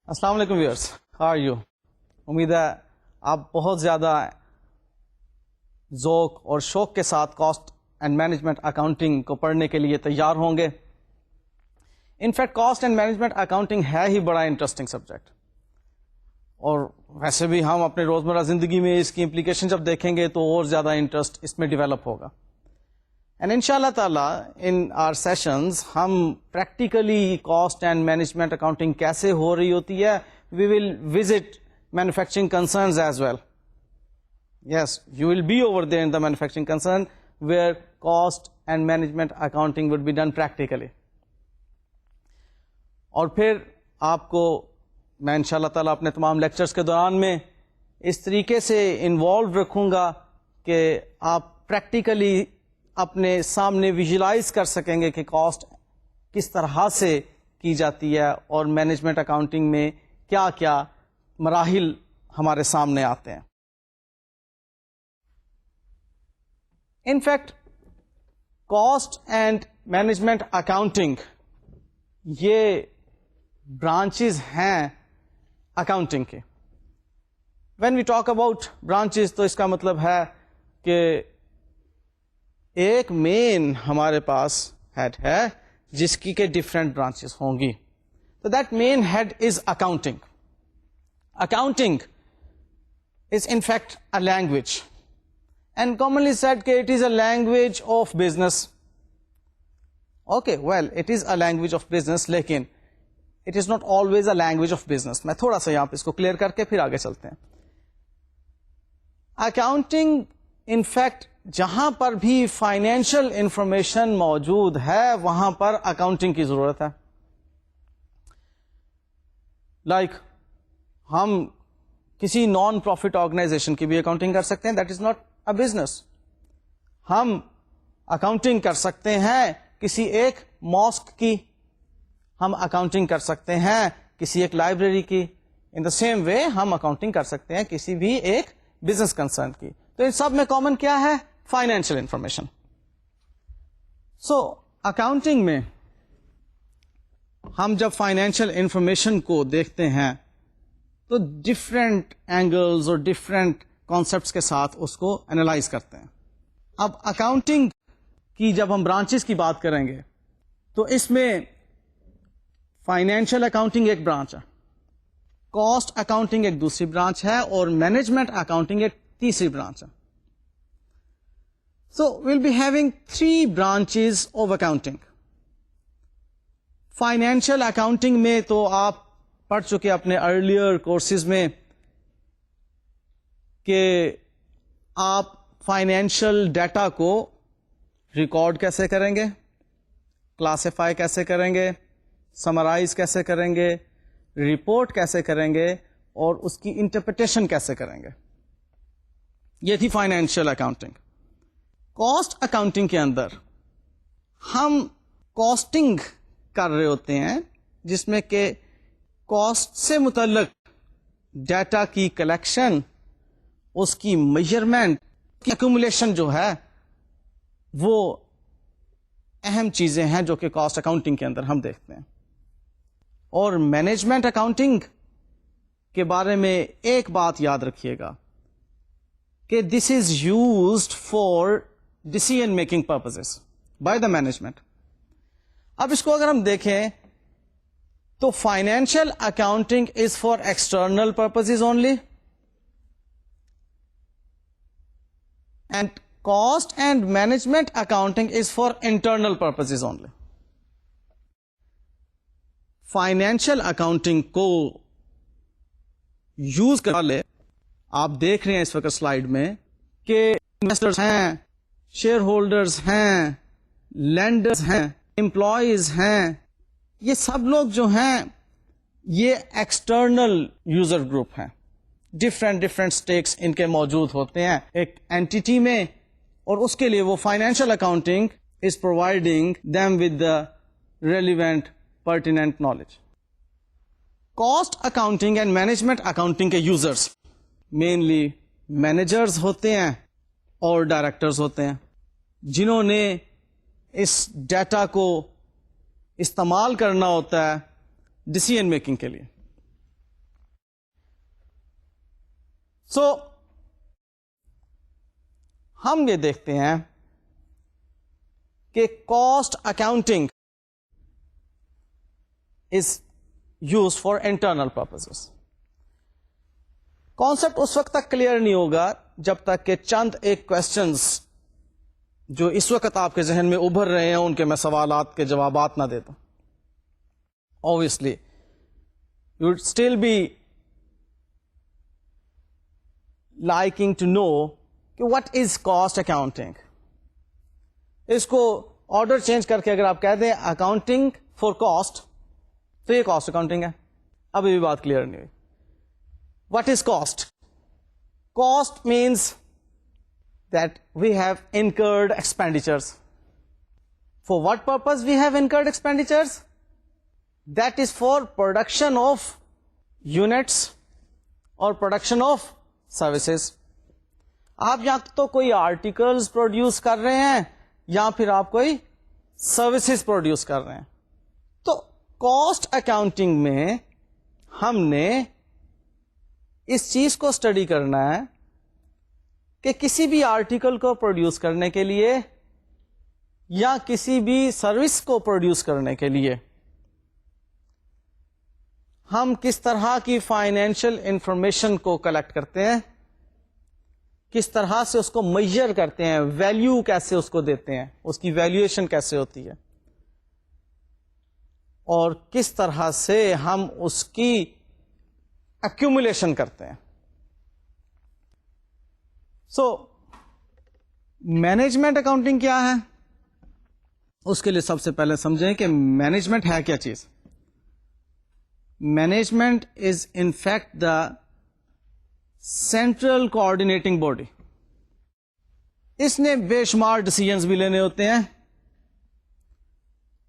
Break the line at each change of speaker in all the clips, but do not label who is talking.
السلام علیکم wears, how are you? امید ہے آپ بہت زیادہ ذوق اور شوق کے ساتھ کاسٹ اینڈ مینجمنٹ اکاؤنٹنگ کو پڑھنے کے لیے تیار ہوں گے. In fact cost and management accounting ہے ہی بڑا انٹرسٹنگ سبجیکٹ، اور ویسے بھی ہم اپنے روزمرہ زندگی میں اس کی امپلیکیشن جب دیکھیں گے تو اور زیادہ انٹرسٹ اس میں ڈیولپ ہوگا. اینڈ ان شاء اللہ تعالیٰ ان آر سیشنز ہم practically cost and management accounting کیسے ہو رہی ہوتی ہے. We will visit manufacturing concerns as well. Yes, you will be over there in the manufacturing concern where cost and management accounting would be done practically. اور پھر آپ کو میں ان شاء اللہ تعالیٰ اپنے تمام لیکچرز کے دوران میں اس طریقے سے انوالو رکھوں گا کہ آپ پریکٹیکلی اپنے سامنے ویژولائز کر سکیں گے کہ کاسٹ کس طرح سے کی جاتی ہے اور مینجمنٹ اکاؤنٹنگ میں کیا کیا مراحل ہمارے سامنے آتے ہیں. In fact cost and management accounting یہ برانچز ہیں اکاؤنٹنگ کے. When we talk about branches تو اس کا مطلب ہے کہ ایک مین ہمارے پاس ہیڈ ہے جس کی کہ ڈفرینٹ برانچز ہوں گی. تو that main head is accounting. Accounting is in fact a language and commonly said کہ it is a language of business. Okay well it is a language of business, لیکن it is not always a language of business. میں تھوڑا سا یہاں پہ اس کو clear کر کے پھر آگے چلتے ہیں. اکاؤنٹنگ ان فیکٹ جہاں پر بھی فائنینشیل انفارمیشن موجود ہے وہاں پر اکاؤنٹنگ کی ضرورت ہے. لائک ہم کسی نان پروفٹ آرگنائزیشن کی بھی اکاؤنٹنگ کر سکتے ہیں، that is not a business. ہم اکاؤنٹنگ کر سکتے ہیں کسی ایک ماسک کی، ہم اکاؤنٹنگ کر سکتے ہیں کسی ایک لائبریری کی. ان دا سیم وے ہم اکاؤنٹنگ کر سکتے ہیں کسی بھی ایک بزنس کنسرن کی. تو ان سب میں کامن کیا ہے؟ Financial information. سو اکاؤنٹنگ میں ہم جب فائنینشیل انفارمیشن کو دیکھتے ہیں تو ڈفرینٹ اینگلز اور ڈفرینٹ کانسیپٹس کے ساتھ اس کو انالائز کرتے ہیں. اب اکاؤنٹنگ کی جب ہم برانچز کی بات کریں گے تو اس میں فائنینشیل اکاؤنٹنگ ایک برانچ ہے، کاسٹ اکاؤنٹنگ ایک دوسری برانچ ہے، اور مینجمنٹ اکاؤنٹنگ ایک تیسری برانچ ہے. So we'll be having 3 branches of accounting. Financial accounting میں تو آپ پڑھ چکے اپنے ارلیئر کورسز میں کہ آپ فائنینشیل ڈیٹا کو ریکارڈ کیسے کریں گے، کلاسیفائی کیسے کریں گے، سمرائز کیسے کریں گے، رپورٹ کیسے کریں گے، اور اس کی انٹرپریٹیشن کیسے کریں گے. یہ تھی فائنینشیل اکاؤنٹنگ. کاسٹ اکاؤنٹنگ کے اندر ہم کاسٹنگ کر رہے ہوتے ہیں جس میں کہ کاسٹ سے متعلق ڈیٹا کی کلیکشن، اس کی میجرمنٹ کی ایکومولیشن جو ہے وہ اہم چیزیں ہیں جو کہ کاسٹ اکاؤنٹنگ کے اندر ہم دیکھتے ہیں. اور مینجمنٹ اکاؤنٹنگ کے بارے میں ایک بات یاد رکھیے گا کہ this is used for decision making purposes by the management. اب اس کو اگر ہم دیکھیں تو financial accounting is for external purposes only, and cost and management accounting is for internal purposes only. Financial accounting کو یوز کر لے، آپ دیکھ رہے ہیں اس وقت سلائیڈ میں کہ انویسٹرز ہیں، شیئر ہولڈرز ہیں، لینڈرز ہیں، امپلائیز ہیں. یہ سب لوگ جو ہیں یہ ایکسٹرنل یوزر گروپ ہیں. ڈفرینٹ اسٹیکس ان کے موجود ہوتے ہیں ایک اینٹیٹی میں، اور اس کے لیے وہ financial accounting is providing them with the relevant pertinent knowledge. Cost accounting and management accounting کے یوزرز مینلی مینیجرز ہوتے ہیں اور ڈائریکٹرز ہوتے ہیں، جنہوں نے اس ڈیٹا کو استعمال کرنا ہوتا ہے ڈیسیژن میکنگ کے لیے. سو ہم یہ دیکھتے ہیں کہ cost accounting is used for internal purposes. Concept اس وقت تک کلیئر نہیں ہوگا جب تک کہ چند ایک کوشچنز جو اس وقت آپ کے ذہن میں ابھر رہے ہیں ان کے میں سوالات کے جوابات نہ دیتا. Obviously you would still be liking to know کہ what is cost accounting. اس کو آرڈر چینج کر کے اگر آپ کہہ دیں اکاؤنٹنگ فار کاسٹ تو یہ کاسٹ اکاؤنٹنگ ہے. ابھی بھی بات کلیئر نہیں ہوئی. What is cost? Cost means that we have incurred expenditures. For what purpose we have incurred expenditures? That is for production of units or production of services. آپ یا تو کوئی آرٹیکلز پروڈیوس کر رہے ہیں یا پھر آپ کوئی سروسز پروڈیوس کر رہے ہیں. تو کاسٹ اکاؤنٹنگ میں ہم نے اس چیز کو اسٹڈی کرنا ہے کہ کسی بھی آرٹیکل کو پروڈیوس کرنے کے لیے یا کسی بھی سروس کو پروڈیوس کرنے کے لیے ہم کس طرح کی فائنینشیل انفارمیشن کو کلیکٹ کرتے ہیں, کس طرح سے اس کو میجر کرتے ہیں, ویلیو کیسے اس کو دیتے ہیں, اس کی ویلیویشن کیسے ہوتی ہے, اور کس طرح سے ہم اس کی ایکومولیشن کرتے ہیں. سو مینجمنٹ اکاؤنٹنگ کیا ہے؟ اس کے لیے سب سے پہلے سمجھیں کہ مینجمنٹ ہے کیا چیز. Management is in fact the central coordinating body. اس نے بے شمار ڈیسیژنز بھی لینے ہوتے ہیں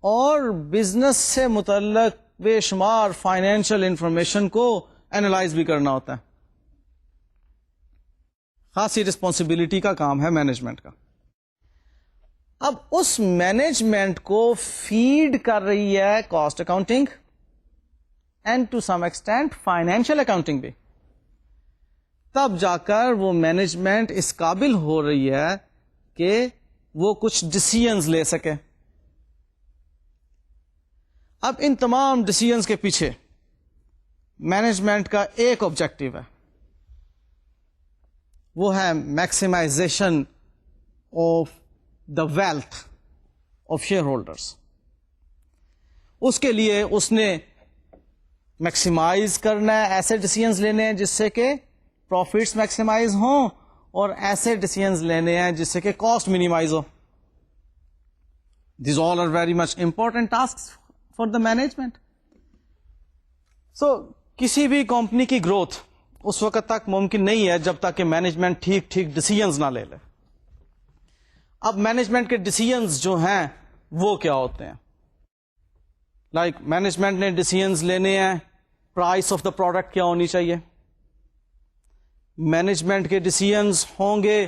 اور بزنس سے متعلق بے شمار فائنینشیل انفارمیشن کو اینالائز بھی کرنا ہوتا ہے. خاصی رسپانسبلٹی کا کام ہے مینجمنٹ کا. اب اس مینجمنٹ کو فیڈ کر رہی ہے cost accounting and to some extent financial accounting بھی. تب جا کر وہ مینجمنٹ اس قابل ہو رہی ہے کہ وہ کچھ ڈیسیژنز لے سکے. اب ان تمام ڈیسیژنز کے پیچھے مینجمنٹ کا ایک آبجیکٹو ہے, وہ ہے maximization of the wealth of share holders. اس کے لیے اس نے میکسیمائز کرنا ہے, ایسے ڈیسیژنز لینے ہیں جس سے کہ پروفٹس میکسیمائز ہوں, اور ایسے ڈیسیژنز لینے ہیں جس سے کہ کاسٹ منیمائز ہو. These all are very much important task for the management. So کسی بھی کمپنی کی گروتھ اس وقت تک ممکن نہیں ہے جب تک کہ مینجمنٹ ٹھیک ٹھیک ڈیسیژنز نہ لے لے. اب مینجمنٹ کے ڈیسیژنز جو ہیں وہ کیا ہوتے ہیں؟ لائک مینجمنٹ نے ڈیسیژنز لینے ہیں پرائس آف دا پروڈکٹ کیا ہونی چاہیے. مینجمنٹ کے ڈیسیژنز ہوں گے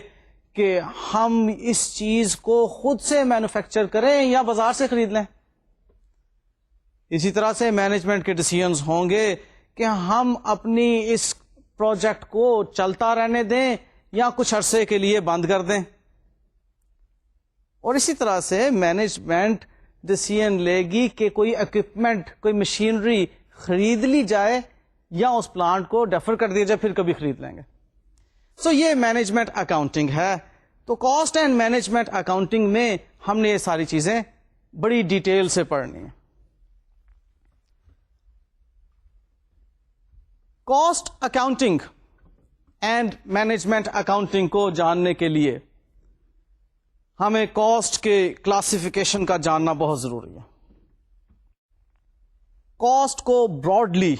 کہ ہم اس چیز کو خود سے مینوفیکچر کریں یا بازار سے خرید لیں. اسی طرح سے مینجمنٹ کے ڈیسیژنز ہوں گے کہ ہم اپنی اس پروجیکٹ کو چلتا رہنے دیں یا کچھ عرصے کے لیے بند کر دیں. اور اسی طرح سے مینجمنٹ ڈیسیژن لے گی کہ کوئی اکوپمنٹ, کوئی مشینری خرید لی جائے یا اس پلانٹ کو ڈیفر کر دیا جائے, پھر کبھی خرید لیں گے. سو یہ مینجمنٹ اکاؤنٹنگ ہے. تو کاسٹ اینڈ مینجمنٹ اکاؤنٹنگ میں ہم نے یہ ساری چیزیں بڑی ڈیٹیل سے پڑھنی ہیں. Cost accounting and management accounting کو جاننے کے لیے ہمیں کاسٹ کے کلاسیفیکیشن کا جاننا بہت ضروری ہے. کاسٹ کو براڈلی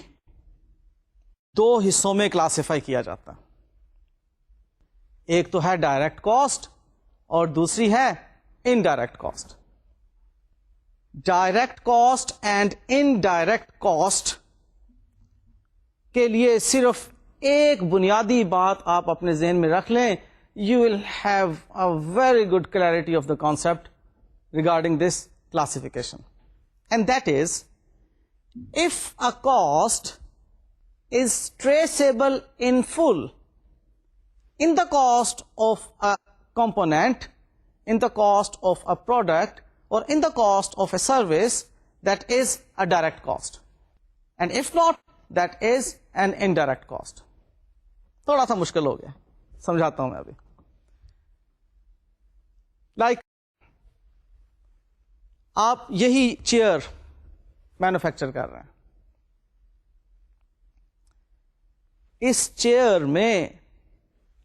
دو حصوں میں کلاسیفائی کیا جاتا ہے. ایک تو ہے ڈائریکٹ کاسٹ اور دوسری ہے indirect cost. Direct cost and indirect cost کے لیے صرف ایک بنیادی بات آپ اپنے ذہن میں رکھ لیں. You will have a very good clarity of the concept regarding this classification. And that is, if a cost is traceable in full in the cost of a component, in the cost of a product, or in the cost of a service, that is a direct cost. And if not, that is an indirect cost. تھوڑا سا مشکل ہو گیا, سمجھاتا ہوں میں ابھی. Like آپ یہی چیئر مینوفیکچر کر رہے ہیں, اس چیئر میں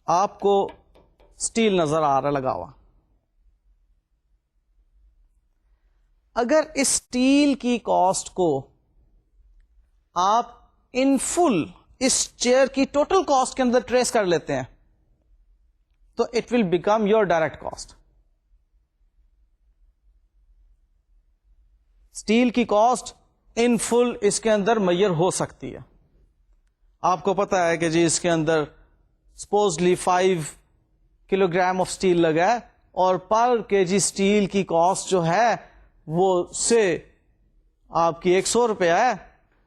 آپ کو اسٹیل نظر آ رہا لگا ہوا. اگر اس اسٹیل کی کاسٹ کو آپ ان فل اس چیئر کی ٹوٹل کاسٹ کے اندر ٹریس کر لیتے ہیں تو it will become your direct cost. Steel کی کاسٹ ان فل اس کے اندر میئر ہو سکتی ہے. آپ کو پتا ہے کہ جی اس کے اندر supposedly 5 kilo gram of steel لگا ہے اور پر کے جی اسٹیل کی کاسٹ جو ہے وہ سے آپ کی 100 روپیہ ہے,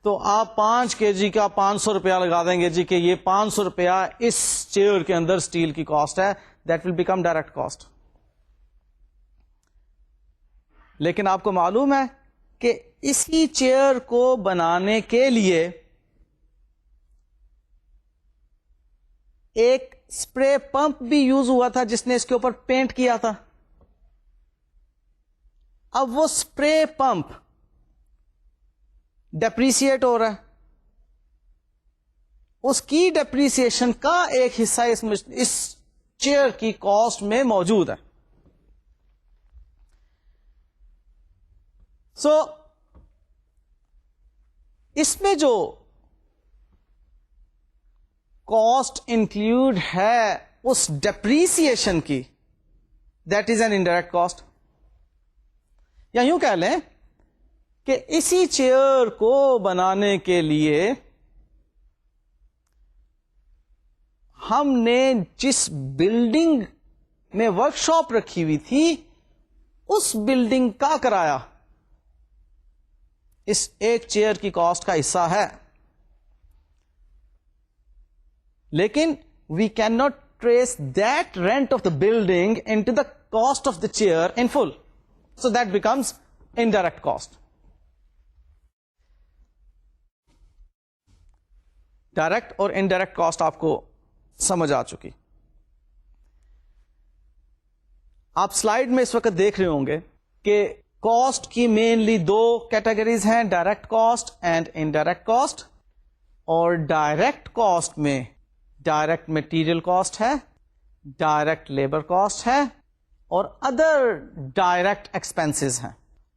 تو آپ 5 کے جی کا 500 روپیہ لگا دیں گے جی کہ یہ 500 روپیہ اس چیئر کے اندر اسٹیل کی کاسٹ ہے. That will become direct cost. لیکن آپ کو معلوم ہے کہ اسی چیئر کو بنانے کے لیے ایک اسپرے پمپ بھی یوز ہوا تھا جس نے اس کے اوپر پینٹ کیا تھا. اب وہ اسپرے پمپ ڈیپریسیٹ ہو رہا ہے, اس کی ڈیپریسیشن کا ایک حصہ اس چیئر کی کاسٹ میں موجود ہے. سو اس میں جو کاسٹ انکلوڈ ہے اس ڈیپریسیشن کی, that is an indirect cost. یا یوں کہہ لیں کہ اسی چیئر کو بنانے کے لیے ہم نے جس بلڈنگ میں ورک شاپ رکھی ہوئی تھی اس بلڈنگ کا کرایہ اس ایک چیئر کی کاسٹ کا حصہ ہے. لیکن we can not trace that rent of the building into the cost of the chair in full, so that becomes indirect cost. Direct اور انڈائریکٹ کاسٹ آپ کو سمجھ آ چکی. آپ سلائیڈ میں اس وقت دیکھ رہے ہوں گے کہ کاسٹ کی مینلی 2 کیٹیگریز ہیں, direct cost and indirect cost. اور ڈائریکٹ کاسٹ میں ڈائریکٹ مٹیریل کاسٹ ہے, ڈائریکٹ لیبر کاسٹ ہے, اور ادر ڈائریکٹ ایکسپینسز ہیں.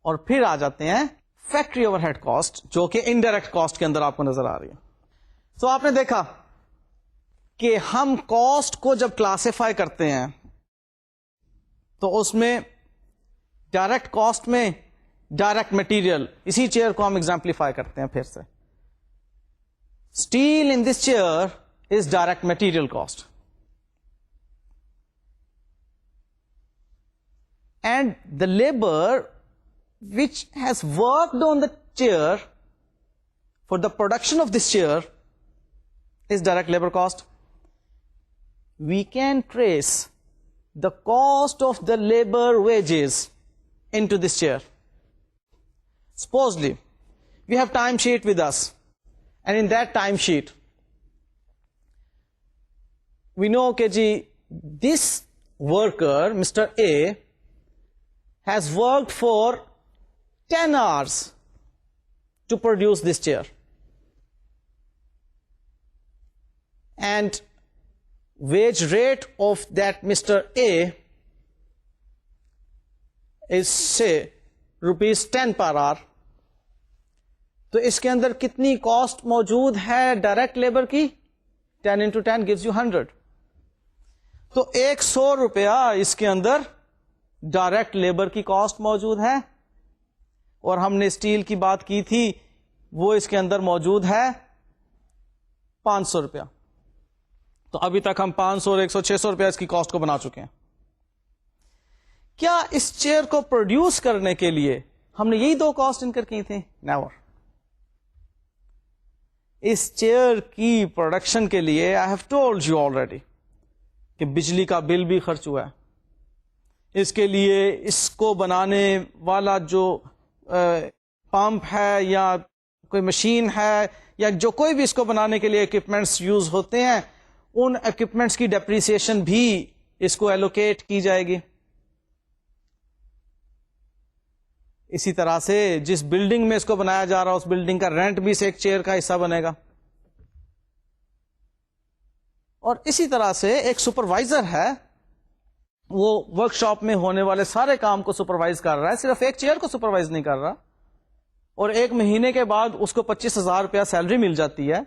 اور پھر آ جاتے ہیں فیکٹری اوور ہیڈ کاسٹ جو کہ انڈائریکٹ کاسٹ کے اندر آپ کو نظر آ رہی ہے. تو آپ نے دیکھا کہ ہم کاسٹ کو جب کلاسیفائی کرتے ہیں تو اس میں ڈائریکٹ کاسٹ میں ڈائریکٹ مٹیریل, اسی چیئر کو ہم ایگزامپلیفائی کرتے ہیں پھر سے. Steel in this chair is direct material cost, and the labour which has worked on the chair for the production of this chair is direct labor cost. We can trace the cost of the labor wages into this chair. Supposedly, we have timesheet with us, and in that timesheet, we know that this worker, Mr. A, has worked for 10 hours to produce this chair. And wage rate of that Mr. A is say ₹10 per hour. تو اس کے اندر کتنی cost موجود ہے direct labour کی؟ 10 into 10 gives you 100. تو 100 روپیہ اس کے اندر direct labour کی کاسٹ موجود ہے. اور ہم نے اسٹیل کی بات کی تھی, وہ اس کے اندر موجود ہے 500 روپیہ. تو ابھی تک ہم 500 اور 100 600 روپیہ اس کی کاسٹ کو بنا چکے ہیں. کیا اس چیئر کو پروڈیوس کرنے کے لیے ہم نے یہی 2 کاسٹ انکر کی تھی؟ نیور. اس چیئر کی پروڈکشن کے لیے I have told you already کہ بجلی کا بل بھی خرچ ہوا ہے، اس کے لیے اس کو بنانے والا جو پمپ ہے یا کوئی مشین ہے یا جو کوئی بھی اس کو بنانے کے لیے اکوپمنٹس یوز ہوتے ہیں، ان اکوپمنٹس کی ڈیپریسیشن بھی اس کو ایلوکیٹ کی جائے گی. اسی طرح سے جس بلڈنگ میں اس کو بنایا جا رہا اس بلڈنگ کا رینٹ بھی سے ایک چیئر کا حصہ بنے گا. اور اسی طرح سے ایک سپروائزر ہے، وہ ورک شاپ میں ہونے والے سارے کام کو سپروائز کر رہا ہے، صرف ایک چیئر کو سپروائز نہیں کر رہا، اور ایک مہینے کے بعد اس کو 25,000 روپیہ سیلری مل جاتی ہے.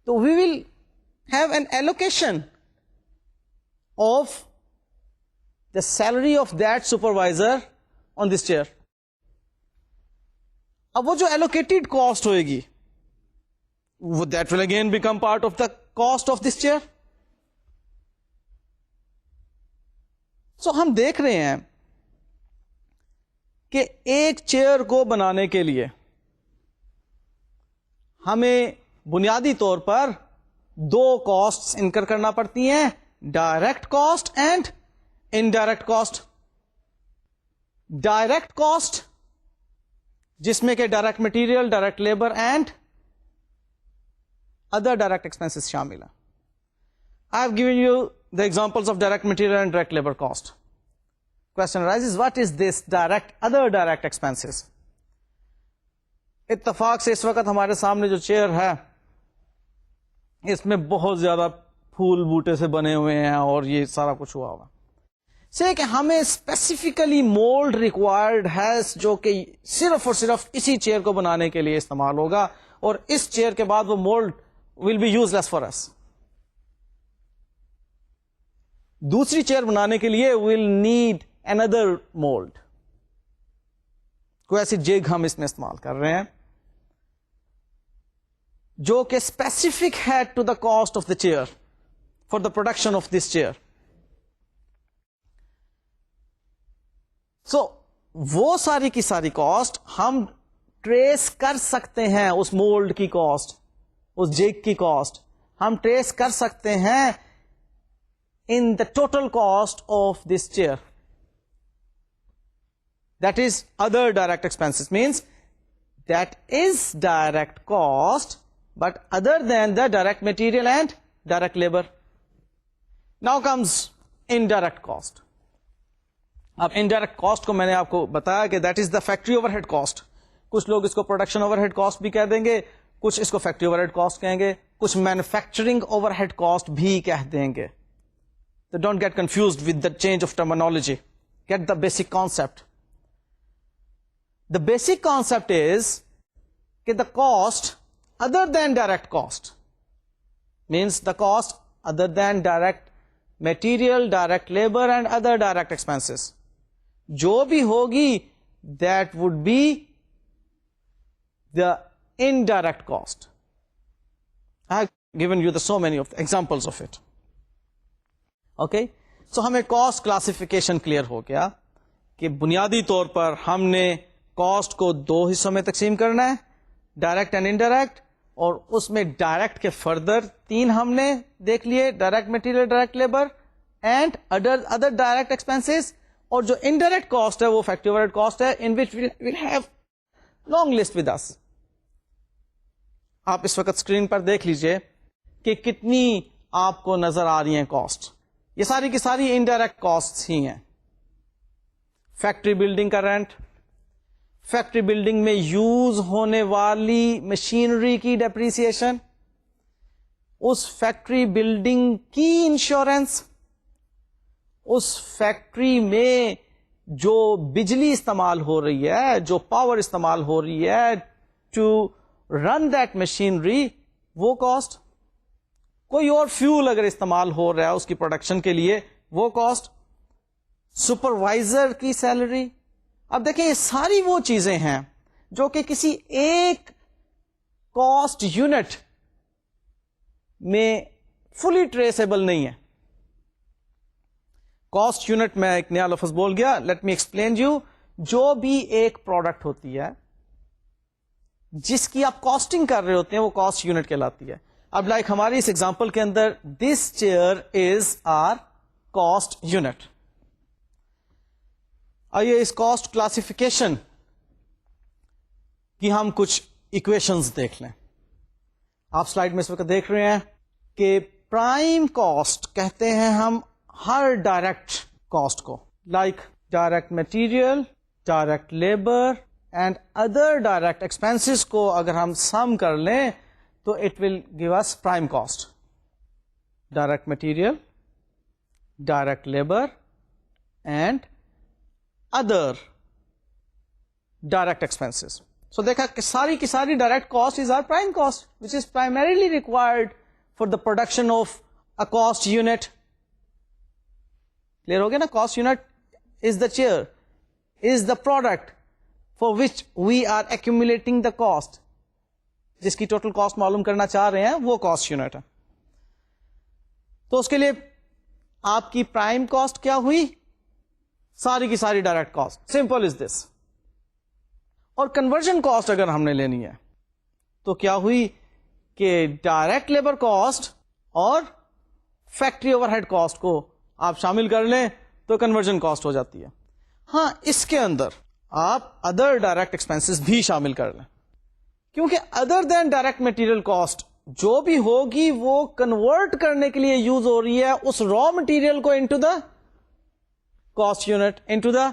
تو we will have an allocation of the salary of that supervisor on this chair. اب وہ جو ایلوکیٹڈ کاسٹ ہوئے گی that will again become part of the cost of this chair. So ہم دیکھ رہے ہیں کہ ایک چیئر کو بنانے کے لیے ہمیں بنیادی طور پر دو کاسٹ انکر کرنا پڑتی ہیں، direct cost and indirect cost. Direct cost جس میں کہ direct material, direct labour and other direct expenses شامل ہیں. I have given you the examples of direct material and direct labor cost. Question arises, what is this other direct expenses? اتفاق سے اس وقت ہمارے سامنے جو چیئر ہے اس میں بہت زیادہ پھول بوٹے سے بنے ہوئے ہیں اور یہ سارا کچھ ہوا ہوا سے کہ ہمیں اسپیسیفکلی مولڈ ریکوائرڈ ہے جو کہ صرف اور صرف اسی چیئر کو بنانے کے لیے استعمال ہوگا، اور اس چیئر کے بعد وہ mould will be useless for us. دوسری چیئر بنانے کے لیے ول نیڈ اندر مولڈ. کوئی ایسی جگ ہم اس میں استعمال کر رہے ہیں جو کہ اسپیسیفک ہے to the cost of the chair for the production of this chair. So وہ ساری کی ساری کاسٹ ہم ٹریس کر سکتے ہیں، اس مولڈ کی کاسٹ، اس جگ کی کاسٹ ہم ٹریس کر سکتے ہیں in the total cost of this chair. That is other direct expenses, means that is direct cost but other than the direct material and direct labor. Now comes indirect cost. اب indirect cost کو میں نے آپ کو بتایا کہ that is the factory overhead cost. کچھ لوگ اس کو production overhead cost بھی کہہ دیں گے، کچھ اس کو factory overhead cost کہیں گے، کچھ manufacturing overhead cost بھی کہہ دیں گے. So don't get confused with the change of terminology. Get the basic concept. The basic concept is that the cost other than direct cost means the cost other than direct material, direct labor and other direct expenses. جو بھی ہوگی that would be the indirect cost. I have given you so many of the examples of it. Okay so ہمیں cost classification clear ہو گیا کہ بنیادی طور پر ہم نے کاسٹ کو دو حصوں میں تقسیم کرنا ہے، ڈائریکٹ اینڈ انڈائریکٹ، اور اس میں ڈائریکٹ کے فردر تین ہم نے دیکھ لیے، direct material, direct labour and other direct expenses. اور جو انڈائریکٹ کاسٹ ہے وہ فیکٹری اوورہیڈ کاسٹ ہے in which we'll have long list with us. آپ اس وقت اسکرین پر دیکھ لیجئے کہ کتنی آپ کو نظر آ رہی ہیں کاسٹ. یہ ساری کی ساری انڈائریکٹ کاسٹ ہی ہیں. فیکٹری بلڈنگ کا رینٹ، فیکٹری بلڈنگ میں یوز ہونے والی مشینری کی ڈیپریسیشن، اس فیکٹری بلڈنگ کی انشورنس، اس فیکٹری میں جو بجلی استعمال ہو رہی ہے، جو پاور استعمال ہو رہی ہے ٹو رن دیٹ مشینری، وہ کاسٹ. کوئی اور فیول اگر استعمال ہو رہا ہے اس کی پروڈکشن کے لیے، وہ کاسٹ. سپروائزر کی سیلری. اب دیکھیں یہ ساری وہ چیزیں ہیں جو کہ کسی ایک کاسٹ یونٹ میں فلی ٹریسیبل نہیں ہے. کاسٹ یونٹ میں ایک نیا لفظ بول گیا، لیٹ می ایکسپلین یو. جو بھی ایک پروڈکٹ ہوتی ہے جس کی آپ کاسٹنگ کر رہے ہوتے ہیں وہ کاسٹ یونٹ کہلاتی ہے. اب لائک ہماری اس ایگزامپل کے اندر this chair is our cost unit. آئیے اس کاسٹ کلاسیفیکیشن کی ہم کچھ ایکویشنز دیکھ لیں. آپ سلائیڈ میں اس وقت دیکھ رہے ہیں کہ پرائم کاسٹ کہتے ہیں ہم ہر ڈائریکٹ کاسٹ کو, like direct material, direct labour and other direct expenses کو اگر ہم سم کر لیں تو it will give us prime cost. Direct material, direct labour and other direct expenses. So دیکھا کہ ساری کی ساری direct cost is our prime cost which is primarily required for the production of a cost unit. Clear ہو گیا نا؟ Cost unit is the chair, is the product for which we are accumulating the cost. جس کی total cost معلوم کرنا چاہ رہے ہیں وہ کاسٹ یونٹ ہے. تو اس کے لیے آپ کی پرائم کاسٹ کیا ہوئی؟ ساری کی ساری ڈائریکٹ کاسٹ. سمپل از دس. اور کنورژن کاسٹ اگر ہم نے لینی ہے تو کیا ہوئی کہ ڈائریکٹ لیبر کاسٹ اور فیکٹری اوور ہیڈ کاسٹ کو آپ شامل کر لیں تو کنورژن کاسٹ ہو جاتی ہے. ہاں, اس کے اندر آپ ادر ڈائریکٹ ایکسپینسز بھی شامل کر لیں, کیونکہ ادر دین ڈائریکٹ مٹیریل کاسٹ جو بھی ہوگی وہ کنورٹ کرنے کے لیے یوز ہو رہی ہے اس را مٹیریل کو into the cost unit, into the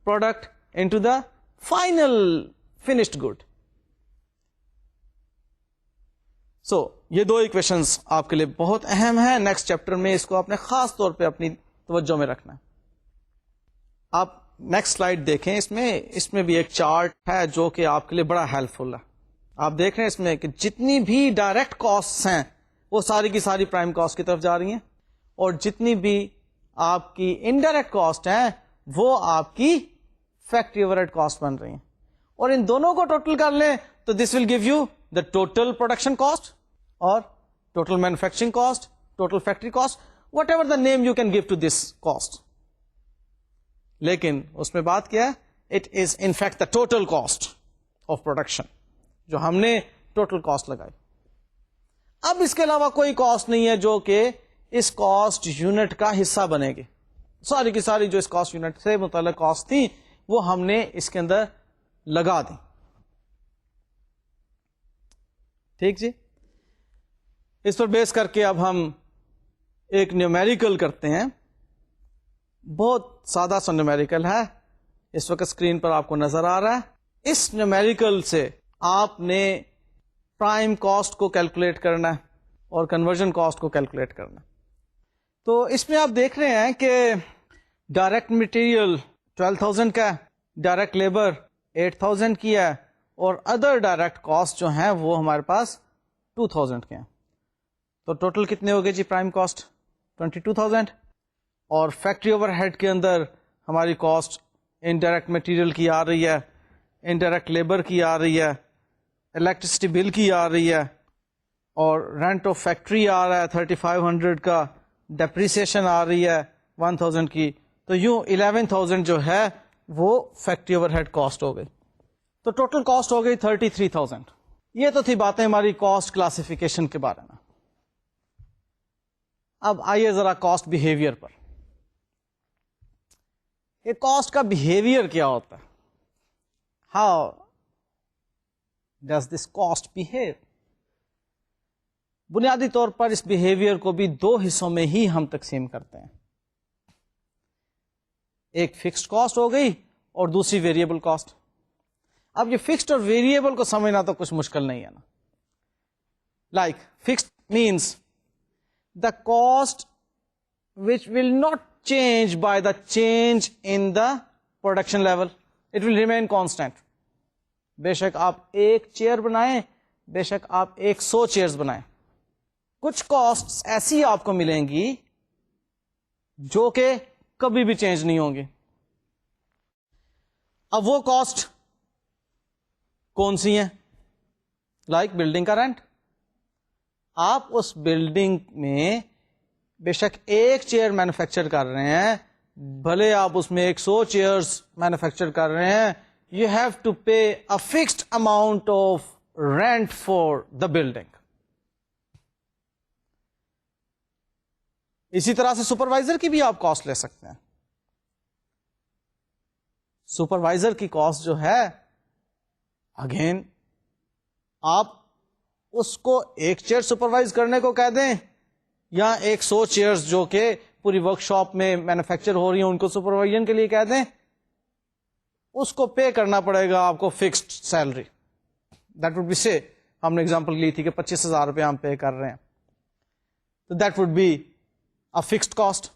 product, into the final finished good. So یہ دو ایکویشنز آپ کے لیے بہت اہم ہیں. نیکسٹ چیپٹر میں اس کو آپ نے خاص طور پہ اپنی توجہ میں رکھنا ہے. آپ نیکسٹ سلائیڈ دیکھیں, اس میں بھی ایک چارٹ ہے جو کہ آپ کے لیے بڑا ہیلپ فل ہے. آپ دیکھ رہے ہیں اس میں کہ جتنی بھی ڈائریکٹ کاسٹ ہیں وہ ساری کی ساری پرائم کاسٹ کی طرف جا رہی ہیں, اور جتنی بھی آپ کی انڈائریکٹ کاسٹ ہیں وہ آپ کی فیکٹری اوور ہیڈ کاسٹ بن رہی ہیں. اور ان دونوں کو ٹوٹل کر لیں تو this will give you the total production cost اور total manufacturing cost, total factory cost, whatever the name you can give to this cost. لیکن اس میں بات کیا ہے؟ It is in fact the total cost of production جو ہم نے ٹوٹل کاسٹ لگائی. اب اس کے علاوہ کوئی کاسٹ نہیں ہے جو کہ اس کاسٹ یونٹ کا حصہ بنے گی. ساری کی ساری جو اس کاسٹ یونٹ سے متعلق کاسٹ تھی وہ ہم نے اس کے اندر لگا دی. ٹھیک جی. اس پر بیس کر کے اب ہم ایک نیومیریکل کرتے ہیں. بہت سادہ سا نیومیریکل ہے, اس وقت اسکرین پر آپ کو نظر آ رہا ہے. اس نیومیریکل سے آپ نے پرائم کاسٹ کو کیلکولیٹ کرنا ہے اور کنورژن کاسٹ کو کیلکولیٹ کرنا ہے. تو اس میں آپ دیکھ رہے ہیں کہ ڈائریکٹ مٹیریل 12,000 کا ہے, ڈائریکٹ لیبر 8,000 کی ہے, اور ادر ڈائریکٹ کاسٹ جو ہیں وہ ہمارے پاس 2,000 کے ہیں. تو ٹوٹل کتنے ہو گئے جی پرائم کاسٹ؟ 22,000. اور فیکٹری اوور ہیڈ کے اندر ہماری کاسٹ انڈائریکٹ مٹیریل کی آ رہی ہے, انڈائریکٹ لیبر کی آ رہی ہے, الیکٹریسٹی بل کی آ رہی ہے, اور رینٹ آف فیکٹری آ رہا ہے 3,500 کا, ڈیپریسیشن آ رہی ہے 1,000 کی. تو یوں 11,000 جو ہے وہ فیکٹری اوور ہیڈ کاسٹ ہو گئی. تو ٹوٹل کاسٹ ہو گئی 33,000. یہ تو تھی باتیں ہماری کاسٹ کلاسیفیکیشن کے بارے میں. اب آئیے ذرا کاسٹ بیہیویئر پر. یہ کاسٹ کا بیہیویئر کیا ہوتا ہے؟ How does this cost behave? بنیادی طور پر اس بیہیویئر کو بھی دو حصوں میں ہی ہم تقسیم کرتے ہیں. ایک فکسڈ کاسٹ ہو گئی اور دوسری ویریبل کاسٹ. اب یہ فکسڈ اور ویریبل کو سمجھنا تو کچھ مشکل نہیں ہے نا. Like fixed means the cost which will not change by the change in the production level. It will remain constant. بے شک آپ ایک چیئر بنائیں, بے شک آپ 100 چیئرز بنائیں, کچھ کاسٹ ایسی آپ کو ملیں گی جو کہ کبھی بھی چینج نہیں ہوں گی. اب وہ کاسٹ کون سی ہیں؟ لائک بلڈنگ کا رینٹ. آپ اس بلڈنگ میں بے شک ایک چیئر مینوفیکچر کر رہے ہیں, بھلے آپ اس میں 100 چیئرز مینوفیکچر کر رہے ہیں, you have to pay a fixed amount of rent for the building. اسی طرح سے سپروائزر کی بھی آپ کاسٹ لے سکتے ہیں. سپروائزر کی کاسٹ جو ہے اگین آپ اس کو ایک چیئر سپروائز کرنے کو کہہ دیں یا 100 چیئرز جو کہ پوری ورک شاپ میں مینوفیکچر ہو رہی ہیں ان کو سپروائزن کے لیے کہہ دیں, اس کو پے کرنا پڑے گا آپ کو fixed salary. That would be سے ہم نے اگزامپل لی تھی کہ 25,000 روپے ہم پے کر رہے ہیں, تو that would be a fixed cost.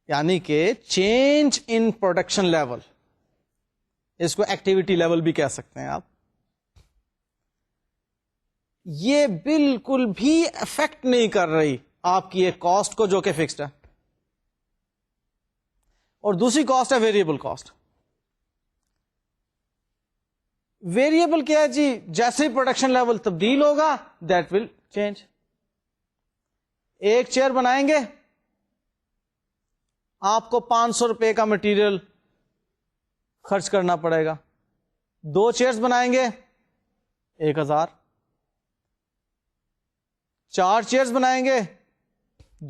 یعنی کہ چینج ان پروڈکشن لیول, اس کو ایکٹیویٹی لیول بھی کہہ سکتے ہیں آپ, یہ بالکل بھی افیکٹ نہیں کر رہی آپ کی ایک کاسٹ کو جو کہ فکسڈ ہے. اور دوسری کاسٹ ہے ویریبل کاسٹ. ویریبل کیا ہے جی, جیسے ہی پروڈکشن لیول تبدیل ہوگا دیٹ ول چینج. ایک چیئر بنائیں گے آپ کو 500 روپے کا مٹیریل خرچ کرنا پڑے گا, 2 چیئرز بنائیں گے 1,000, 4 چیئرز بنائیں گے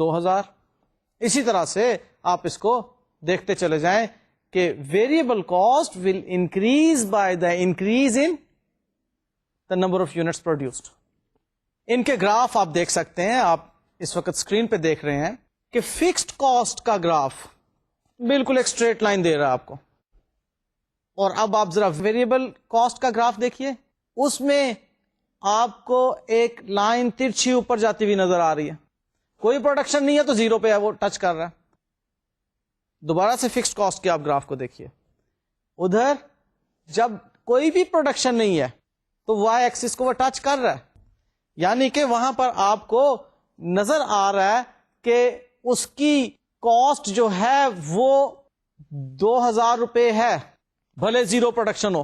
2,000. اسی طرح سے آپ اس کو دیکھتے چلے جائیں کہ variable cost will increase by the increase in the number of units produced. ان کے گراف آپ دیکھ سکتے ہیں, آپ اس وقت اسکرین پہ دیکھ رہے ہیں کہ فکسڈ کاسٹ کا گراف بالکل ایک اسٹریٹ لائن دے رہا ہے آپ کو, اور اب آپ ذرا ویریبل کاسٹ کا گراف دیکھیے, اس میں آپ کو ایک لائن ترچھی اوپر جاتی ہوئی نظر آ رہی ہے. کوئی پروڈکشن نہیں ہے تو 0 پہ ہے, وہ ٹچ کر رہا ہے. دوبارہ سے فکسڈ کاسٹ کے آپ گراف کو دیکھیے, ادھر جب کوئی بھی پروڈکشن نہیں ہے تو وائی ایکسس کو وہ ٹچ کر رہا ہے, یعنی کہ وہاں پر آپ کو نظر آ رہا ہے کہ اس کی کاسٹ جو ہے وہ 2,000 روپے ہے بھلے 0 پروڈکشن ہو,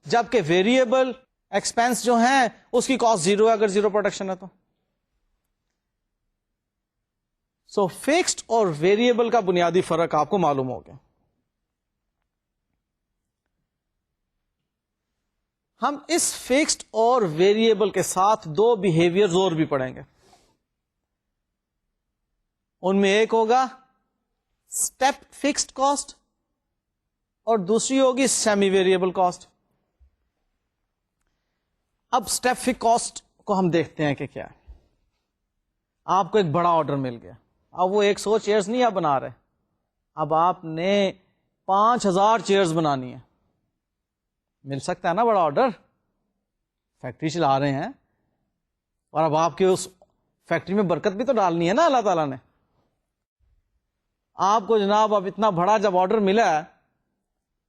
جبکہ ویریبل ایکسپینس جو ہیں اس کی کاسٹ 0 ہے اگر 0 پروڈکشن ہے تو. سو فکسڈ اور ویریبل کا بنیادی فرق آپ کو معلوم ہو گیا. ہم اس فکسڈ اور ویریبل کے ساتھ 2 بیہیویئرز اور بھی پڑھیں گے. ان میں ایک ہوگا اسٹیپ فکسڈ کاسٹ اور دوسری ہوگی سیمی ویریبل کاسٹ. اب اسٹیپ فکس کاسٹ کو ہم دیکھتے ہیں کہ کیا ہے. آپ کو ایک بڑا آرڈر مل گیا, اب وہ 100 چیئرز نہیں آپ بنا رہے, اب آپ نے 5,000 چیئرز بنانی ہے. مل سکتا ہے نا بڑا آرڈر, فیکٹری چلا رہے ہیں, اور اب آپ کے اس فیکٹری میں برکت بھی تو ڈالنی ہے نا اللہ تعالیٰ نے. آپ کو جناب اب اتنا بڑا جب آرڈر ملا ہے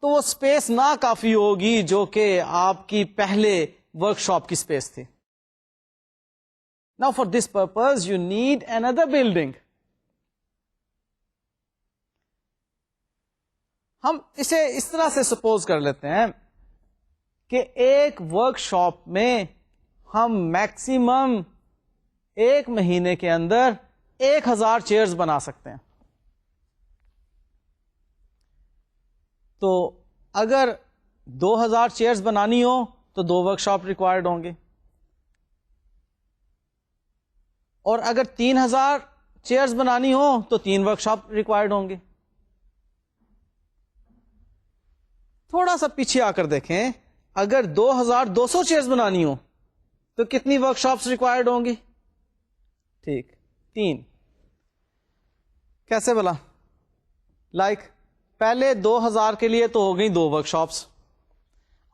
تو وہ اسپیس نہ کافی ہوگی جو کہ آپ کی پہلے ورک شاپ کی اسپیس تھی. Now for this purpose you need another building. ہم اسے اس طرح سے سپوز کر لیتے ہیں کہ ایک ورک شاپ میں ہم میکسیمم 1 مہینے کے اندر 1,000 چیئرز بنا سکتے ہیں. تو اگر 2,000 چیئرز بنانی ہو تو 2 ورک شاپ ریکوائرڈ ہوں گے, اور اگر 3,000 چیئرز بنانی ہو تو 3 ورک شاپ ریکوائرڈ ہوں گے. تھوڑا سا پیچھے آ کر دیکھیں, اگر 2,200 چیئرز بنانی ہو تو کتنی ورک شاپس ریکوائرڈ ہوں گی؟ ٹھیک 3. کیسے بلا؟ لائک پہلے 2,000 کے لیے تو ہو گئی 2 ورک شاپس,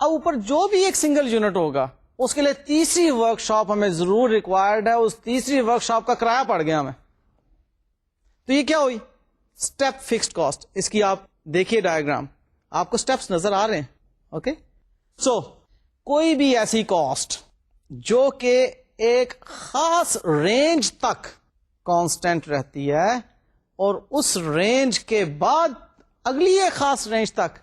اب اوپر جو بھی ایک سنگل یونٹ ہوگا اس کے لیے تیسری ورک شاپ ہمیں ضرور ریکوائرڈ ہے, اس تیسری ورک شاپ کا کرایہ پڑ گیا ہمیں. تو یہ کیا ہوئی؟ Step fixed cost. اس کی آپ دیکھیے ڈائیگرام, آپ کو اسٹیپس نظر آ رہے ہیں. اوکے, سو کوئی بھی ایسی کاسٹ جو کہ ایک خاص رینج تک کانسٹینٹ رہتی ہے اور اس رینج کے بعد اگلی ایک خاص رینج تک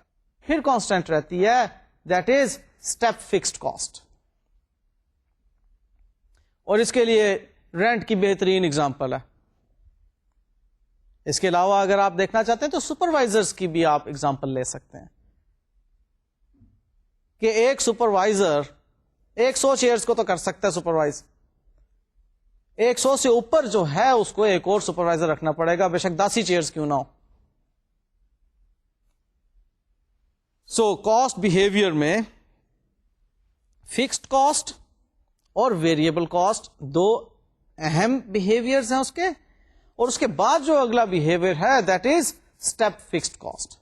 پھر کانسٹینٹ رہتی ہے, that is step fixed cost. اور اس کے لیے رینٹ کی بہترین اگزامپل ہے. اس کے علاوہ اگر آپ دیکھنا چاہتے ہیں تو سپروائزرز کی بھی آپ اگزامپل لے سکتے ہیں کہ ایک سپروائزر 100 چیئرز کو تو کر سکتا ہے سپروائز, 100 سے اوپر جو ہے اس کو ایک اور سپروائزر رکھنا پڑے گا، بے شک 10 ہی چیئرز کیوں نہ ہو. سو کاسٹ بہیویئر میں فکسڈ کاسٹ اور ویریبل کاسٹ دو اہم بہیویئرز ہیں اس کے، اور اس کے بعد جو اگلا بہیویئر ہے that is step fixed cost.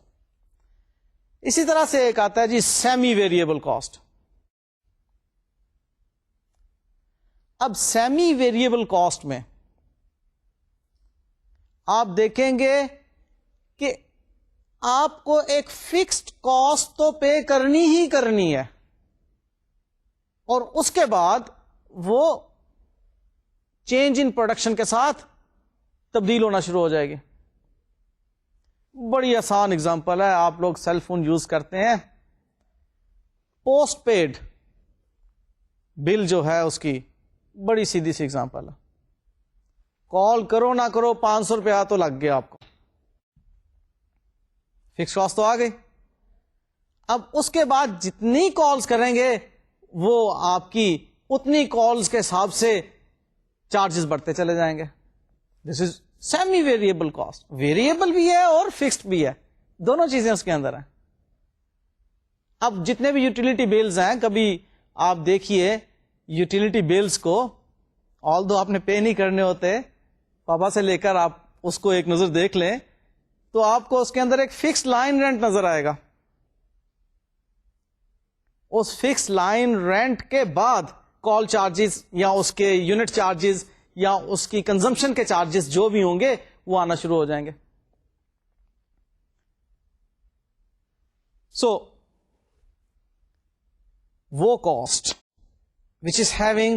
اسی طرح سے ایک آتا ہے جی سیمی ویریبل کاسٹ. اب سیمی ویریبل کاسٹ میں آپ دیکھیں گے کہ آپ کو ایک فکسڈ کاسٹ تو پے کرنی ہی کرنی ہے، اور اس کے بعد وہ چینج ان پروڈکشن کے ساتھ تبدیل ہونا شروع ہو جائے گی. بڑی آسان اگزامپل ہے، آپ لوگ سیل فون یوز کرتے ہیں، پوسٹ پیڈ بل جو ہے اس کی بڑی سیدھی سی اگزامپل ہے. کال کرو نہ کرو 500 روپیہ تو لگ گیا آپ کو، فکس کاسٹ تو آ گئی. اب اس کے بعد جتنی کالز کریں گے وہ آپ کی اتنی کالز کے حساب سے چارجز بڑھتے چلے جائیں گے. This is semi variable cost. Variable بھی ہے اور فکسڈ بھی ہے، دونوں چیزیں اس کے اندر ہیں. اب جتنے بھی یوٹیلیٹی بلز ہیں، کبھی آپ دیکھیے یوٹیلیٹی بلز کو، آل دو آپ نے پے نہیں کرنے ہوتے، پاپا سے لے کر آپ اس کو ایک نظر دیکھ لیں تو آپ کو اس کے اندر ایک فکس لائن رینٹ نظر آئے گا. اس فکس لائن رینٹ کے بعد کال چارجز یا اس کے یونٹ چارجز یا اس کی کنزمپشن کے چارجز جو بھی ہوں گے وہ آنا شروع ہو جائیں گے. سو وہ cost which is having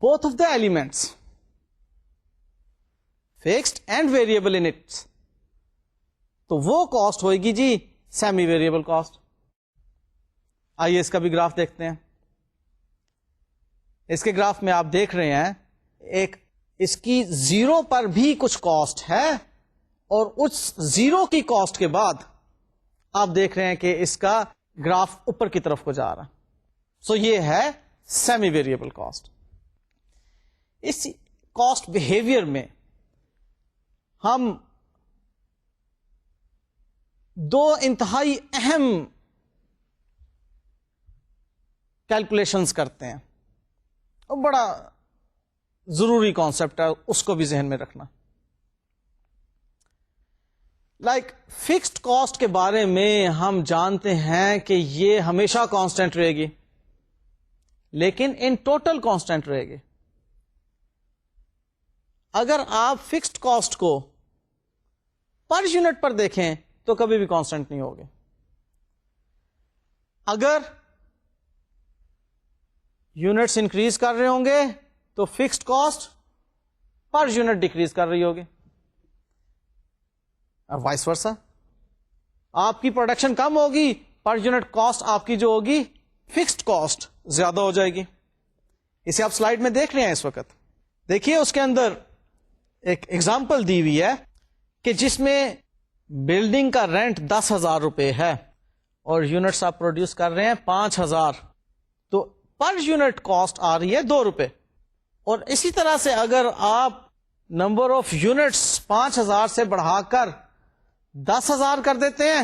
both of the elements fixed and variable in it, تو وہ کاسٹ ہوئے گی جی سیمی ویریبل کاسٹ. آئیے اس کا بھی گراف دیکھتے ہیں. اس کے گراف میں آپ دیکھ رہے ہیں ایک اس کی زیرو پر بھی کچھ کاسٹ ہے، اور اس زیرو کی کاسٹ کے بعد آپ دیکھ رہے ہیں کہ اس کا گراف اوپر کی طرف کو جا رہا. سو یہ ہے سیمی ویریبل کاسٹ. اس کاسٹ بہیویئر میں ہم دو انتہائی اہم کیلکولیشنز کرتے ہیں، اور بڑا ضروری کانسیپٹ ہے، اس کو بھی ذہن میں رکھنا. لائک فکسڈ کاسٹ کے بارے میں ہم جانتے ہیں کہ یہ ہمیشہ کانسٹنٹ رہے گی، لیکن ان ٹوٹل کانسٹنٹ رہے گی. اگر آپ فکسڈ کاسٹ کو پر یونٹ پر دیکھیں تو کبھی بھی کانسٹنٹ نہیں ہوگی. اگر یونٹس انکریز کر رہے ہوں گے تو fixed cost per unit decrease کر رہی ہوگی، اور وائس ورسا. آپ کی پروڈکشن کم ہوگی، پر یونٹ کاسٹ آپ کی جو ہوگی فکسڈ کاسٹ زیادہ ہو جائے گی. اسے آپ سلائیڈ میں دیکھ رہے ہیں اس وقت. دیکھیے اس کے اندر ایک ایگزامپل دی ہوئی ہے کہ جس میں بلڈنگ کا رینٹ 10,000 روپے ہے اور یونٹس آپ پروڈیوس کر رہے ہیں 5,000، تو پر یونٹ کاسٹ آ رہی ہے 2 روپے. اور اسی طرح سے اگر آپ نمبر آف یونٹس 5,000 سے بڑھا کر 10,000 کر دیتے ہیں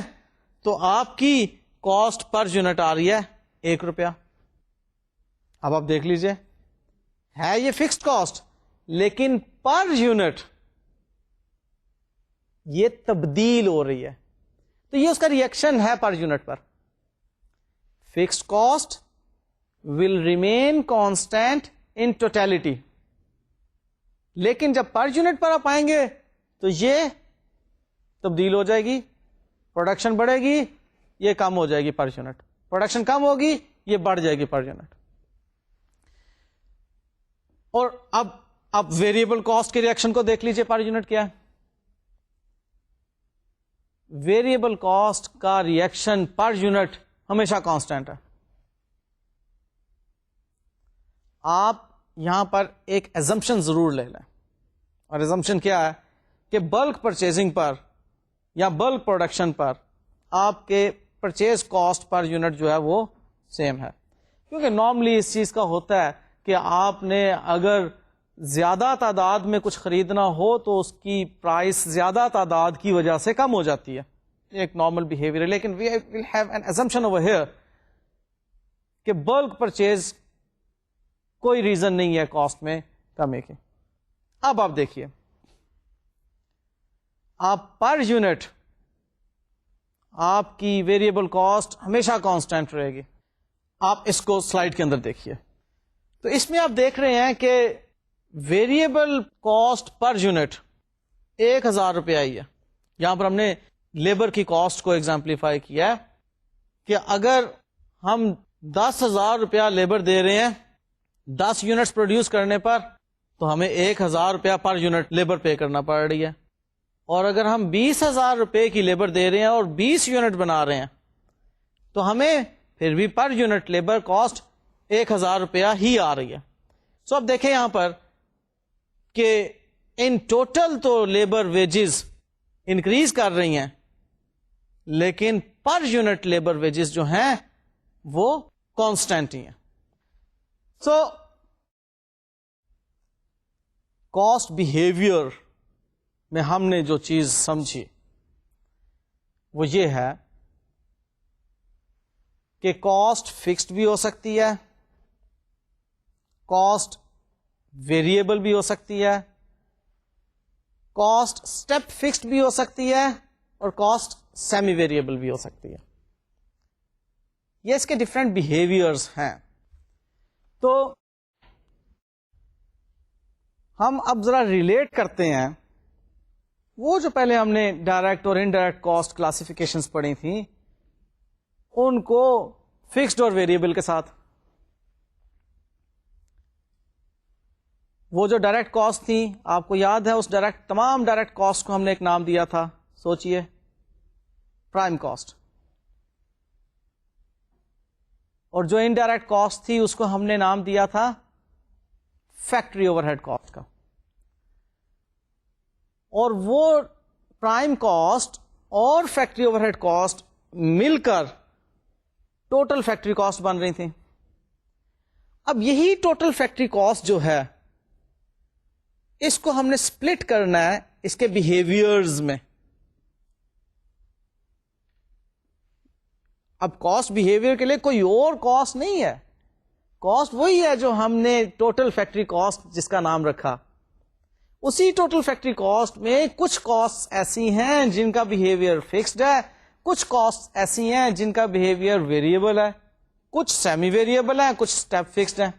تو آپ کی کاسٹ پر یونٹ آ رہی ہے 1 روپیہ. اب آپ دیکھ لیجئے، ہے یہ فکسڈ کاسٹ لیکن پر یونٹ یہ تبدیل ہو رہی ہے، تو یہ اس کا ریئیکشن ہے per unit per. Fixed cost will remain constant in totality, لیکن جب پر یونٹ پر آپ آئیں گے تو یہ تبدیل ہو جائے گی. پروڈکشن بڑھے گی، یہ کم ہو جائے گی پر یونٹ. پروڈکشن کم ہوگی، یہ بڑھ جائے گی پر یونٹ. اور اب ویریبل کاسٹ کے ریئیکشن کو دیکھ لیجئے پر یونٹ کیا ہے. ویریبل کاسٹ کا ریئیکشن پر یونٹ ہمیشہ کانسٹینٹ ہے. آپ یہاں پر ایک ایزمپشن ضرور لے لیں، اور ایزمپشن کیا ہے کہ بلک پرچیزنگ پر یا بلک پروڈکشن پر آپ کے پرچیز کاسٹ پر یونٹ جو ہے وہ سیم ہے. کیونکہ نارملی اس چیز کا ہوتا ہے کہ آپ نے اگر زیادہ تعداد میں کچھ خریدنا ہو تو اس کی پرائس زیادہ تعداد کی وجہ سے کم ہو جاتی ہے. ایک نارمل بیہیویئر ہے. لیکن we will have an assumption over here کہ بلک پرچیز کوئی ریزن نہیں ہے کاسٹ میں کمی کی. اب آپ دیکھیے, آپ پر یونٹ آپ کی ویریبل کاسٹ ہمیشہ کانسٹینٹ رہے گی. آپ اس کو سلائڈ کے اندر دیکھیے تو اس میں آپ دیکھ رہے ہیں کہ ویریبل کاسٹ پر یونٹ 1000 روپے آئی ہے. یہاں پر ہم نے لیبر کی کاسٹ کو ایگزامپلیفائی کیا ہے کہ اگر ہم 10,000 روپیہ لیبر دے رہے ہیں 10 یونٹس پروڈیوس کرنے پر, تو ہمیں 1,000 روپیہ پر یونٹ لیبر پے کرنا پڑ رہی ہے. اور اگر ہم 20,000 روپے کی لیبر دے رہے ہیں اور 20 یونٹ بنا رہے ہیں تو ہمیں پھر بھی پر یونٹ لیبر کاسٹ 1,000 روپیہ ہی آ رہی ہے. سو اب دیکھیں یہاں پر کہ ان ٹوٹل تو لیبر ویجز انکریز کر رہی ہیں, لیکن پر یونٹ لیبر ویجز جو ہیں وہ کانسٹینٹ ہی ہیں. سو کاسٹ بیہیویئر میں ہم نے جو چیز سمجھی وہ یہ ہے کہ کاسٹ فکسڈ بھی ہو سکتی ہے, کاسٹ ویریبل بھی ہو سکتی ہے, کاسٹ اسٹیپ فکسڈ بھی ہو سکتی ہے, اور کاسٹ سیمی ویریبل بھی ہو سکتی ہے. یہ اس کے ڈفرینٹ بیہیویئرز ہیں. تو ہم اب ذرا ریلیٹ کرتے ہیں وہ جو پہلے ہم نے ڈائریکٹ اور انڈائریکٹ کاسٹ کلاسیفیکیشنز پڑھی تھیں ان کو فکسڈ اور ویریبل کے ساتھ. وہ جو ڈائریکٹ کاسٹ تھی آپ کو یاد ہے, اس تمام ڈائریکٹ کاسٹ کو ہم نے ایک نام دیا تھا, سوچئے, پرائم کاسٹ. اور جو انڈائریکٹ کاسٹ تھی اس کو ہم نے نام دیا تھا فیکٹری اوور ہیڈ کاسٹ کا. اور وہ پرائم کاسٹ اور فیکٹری اوور ہیڈ کاسٹ مل کر ٹوٹل فیکٹری کاسٹ بن رہی تھی. اب یہی ٹوٹل فیکٹری کاسٹ جو ہے اس کو ہم نے سپلٹ کرنا ہے اس کے بیہیویئرز میں. اب کاسٹ بیہیویئر کے لیے کوئی اور کاسٹ نہیں ہے, کاسٹ وہی ہے جو ہم نے ٹوٹل فیکٹری کاسٹ جس کا نام رکھا. اسی ٹوٹل فیکٹری کاسٹ میں کچھ کاسٹ ایسی ہیں جن کا بیہیویئر فکسڈ ہے, کچھ کاسٹ ایسی ہیں جن کا بیہیویئر ویریبل ہے, کچھ سیمی ویریبل ہے, کچھ اسٹیپ فکسڈ ہے.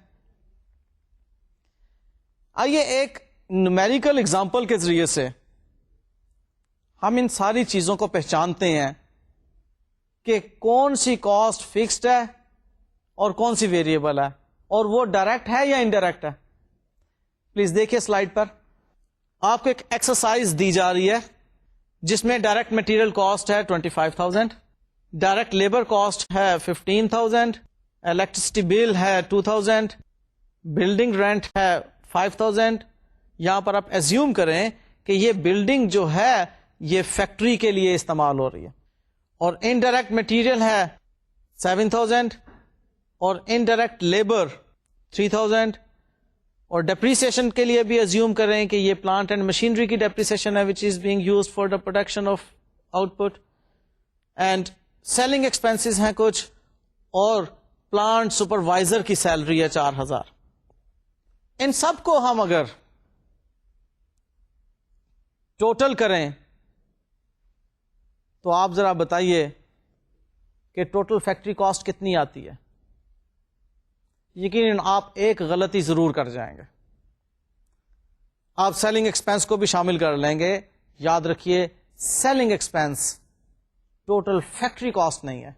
آئیے ایک نومیریکل اگزامپل کے ذریعے سے ہم ان ساری چیزوں کو پہچانتے ہیں کہ کون سی کاسٹ فکسڈ ہے اور کون سی ویریبل ہے, اور وہ ڈائریکٹ ہے یا انڈائریکٹ ہے. پلیز دیکھیے سلائڈ پر آپ کو ایک ایکسرسائز دی جا رہی ہے جس میں ڈائریکٹ مٹیریل کاسٹ ہے 25,000, ڈائریکٹ لیبر کاسٹ ہے 15,000, الیکٹریسٹی بل ہے 2,000, بلڈنگ رینٹ ہے 5,000. یہاں پر آپ ایزیوم کریں کہ یہ بلڈنگ جو ہے یہ فیکٹری کے لیے استعمال ہو رہی ہے, اور انڈائریکٹ مٹیریل ہے 7,000 اور انڈائریکٹ لیبر 3,000, اور ڈیپریسیشن کے لیے بھی ایزیوم کریں کہ یہ پلانٹ اینڈ مشینری کی ڈیپریسیشن ہے which is being used for the production of output, and selling expenses ہیں کچھ, اور پلانٹ سپروائزر کی سیلری ہے 4,000. ان سب کو ہم اگر ٹوٹل کریں تو آپ ذرا بتائیے کہ ٹوٹل فیکٹری کاسٹ کتنی آتی ہے. یقیناً آپ ایک غلطی ضرور کر جائیں گے, آپ سیلنگ ایکسپینس کو بھی شامل کر لیں گے. یاد رکھیے selling expense total factory cost نہیں ہے.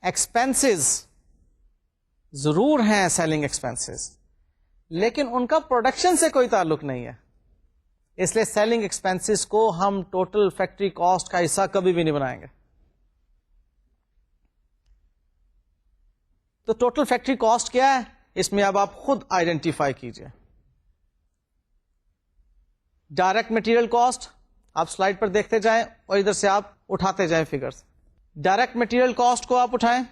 ایکسپینسز ضرور ہیں سیلنگ ایکسپینسز, لیکن ان کا پروڈکشن سے کوئی تعلق نہیں ہے. اس لیے سیلنگ ایکسپینسز کو ہم ٹوٹل فیکٹری کاسٹ کا حصہ کبھی بھی نہیں بنائیں گے. تو ٹوٹل فیکٹری کاسٹ کیا ہے اس میں اب آپ خود آئیڈینٹیفائی کیجئے. ڈائریکٹ مٹیریل کاسٹ آپ سلائڈ پر دیکھتے جائیں اور ادھر سے آپ اٹھاتے جائیں فگرز. ڈائریکٹ مٹیریل کاسٹ کو آپ اٹھائیں,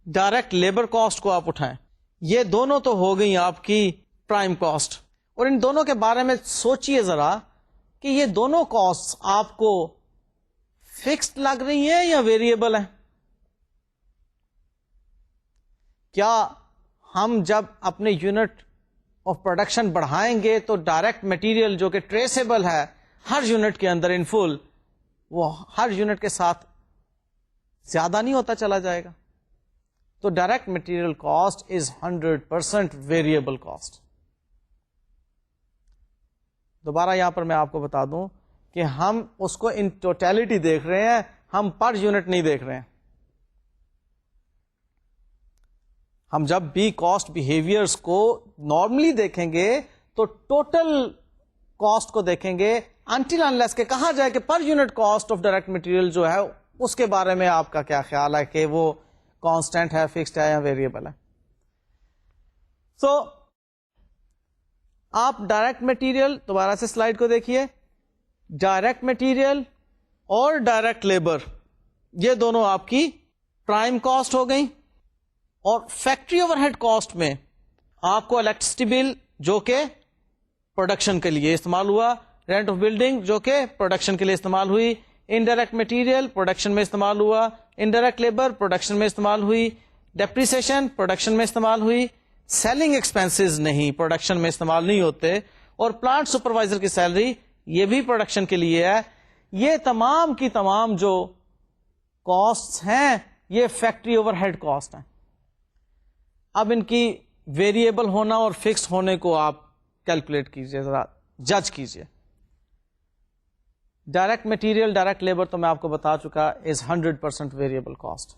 ڈائریکٹ لیبر کاسٹ کو آپ اٹھائیں. یہ دونوں تو ہو گئی آپ کی پرائم کاسٹ, اور ان دونوں کے بارے میں سوچئے ذرا کہ یہ دونوں کاسٹ آپ کو فکسڈ لگ رہی ہیں یا ویریبل ہیں. کیا ہم جب اپنے یونٹ آف پروڈکشن بڑھائیں گے تو ڈائریکٹ مٹیریل جو کہ ٹریسیبل ہے ہر یونٹ کے اندر ان فل, وہ ہر یونٹ کے ساتھ زیادہ نہیں ہوتا چلا جائے گا؟ تو direct material cost is 100% variable cost. دوبارہ یہاں پر میں آپ کو بتا دوں کہ ہم اس کو ان ٹوٹیلٹی دیکھ رہے ہیں, ہم پر یونٹ نہیں دیکھ رہے ہیں. ہم جب بھی کاسٹ بیہیویئرس کو نارملی دیکھیں گے تو ٹوٹل کاسٹ کو دیکھیں گے, انٹل انلیس کہ کہا جائے کہ per unit cost of direct material جو ہے اس کے بارے میں آپ کا کیا خیال ہے کہ وہ کانسٹینٹ ہے, فکسڈ ہے یا ویریبل ہے. سو آپ ڈائریکٹ مٹیریل, دوبارہ سے سلائڈ کو دیکھیے, ڈائریکٹ مٹیریل اور ڈائریکٹ لیبر یہ دونوں آپ کی پرائم کاسٹ ہو گئی. اور فیکٹری اوور ہیڈ کاسٹ میں آپ کو الیکٹریسٹی بل جو کہ پروڈکشن کے لیے استعمال ہوا, رینٹ آف بلڈنگ جو کہ پروڈکشن کے لیے استعمال ہوئی, انڈائریکٹ مٹیریل پروڈکشن میں استعمال ہوا, انڈائریکٹ لیبر پروڈکشن میں استعمال ہوئی, ڈیپریسیشن پروڈکشن میں استعمال ہوئی, سیلنگ ایکسپینسز نہیں, پروڈکشن میں استعمال نہیں ہوتے, اور پلانٹ سپروائزر کی سیلری یہ بھی پروڈکشن کے لیے ہے. یہ تمام کی تمام جو کاسٹ ہیں یہ فیکٹری اوور ہیڈ کاسٹ ہیں. اب ان کی ویریبل ہونا اور فکس ہونے کو آپ کیلکولیٹ کیجئے, ذرا جج کیجئے. ڈائریکٹ مٹیریل ڈائریکٹ لیبر تو میں آپ کو بتا چکا از 100% ویریبل کاسٹ.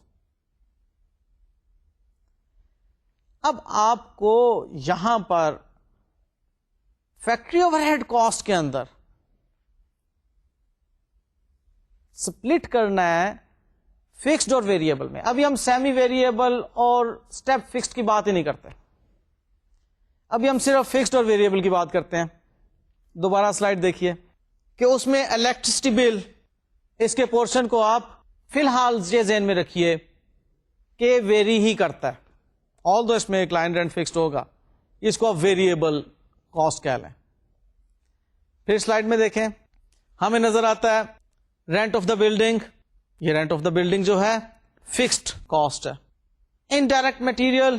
اب آپ کو یہاں پر فیکٹری اوور ہیڈ کاسٹ کے اندر سپلٹ کرنا ہے فکسڈ اور ویریبل میں. ابھی ہم سیمی ویریبل اور اسٹیپ فکسڈ کی بات ہی نہیں کرتے, ابھی ہم صرف فکسڈ اور ویریبل کی بات کرتے ہیں. دوبارہ سلائڈ دیکھیے کہ اس میں الیکٹریسٹی بل, اس کے پورشن کو آپ فی الحال یہ ذہن میں رکھیے کہ ویری ہی کرتا ہے, آل دو اس میں ایک لائن رینٹ فکسڈ ہوگا, اس کو آپ ویریبل کاسٹ کہہ لیں. پھر سلائڈ میں دیکھیں ہمیں نظر آتا ہے رینٹ آف دا بلڈنگ, یہ رینٹ آف دا بلڈنگ جو ہے فکسڈ کاسٹ ہے. Indirect material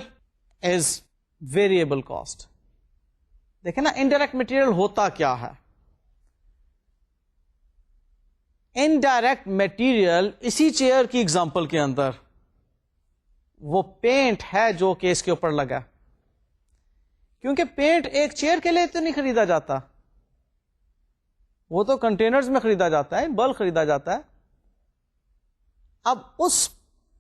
is variable cost. دیکھیں نا انڈائریکٹ مٹیریل ہوتا کیا ہے. انڈائریکٹ مٹیریل اسی چیئر کی ایگزامپل کے اندر وہ پینٹ ہے جو کہ اس کے اوپر لگا, کیونکہ پینٹ ایک چیئر کے لیے تو نہیں خریدا جاتا, وہ تو کنٹینرز میں خریدا جاتا ہے, بلک خریدا جاتا ہے. اب اس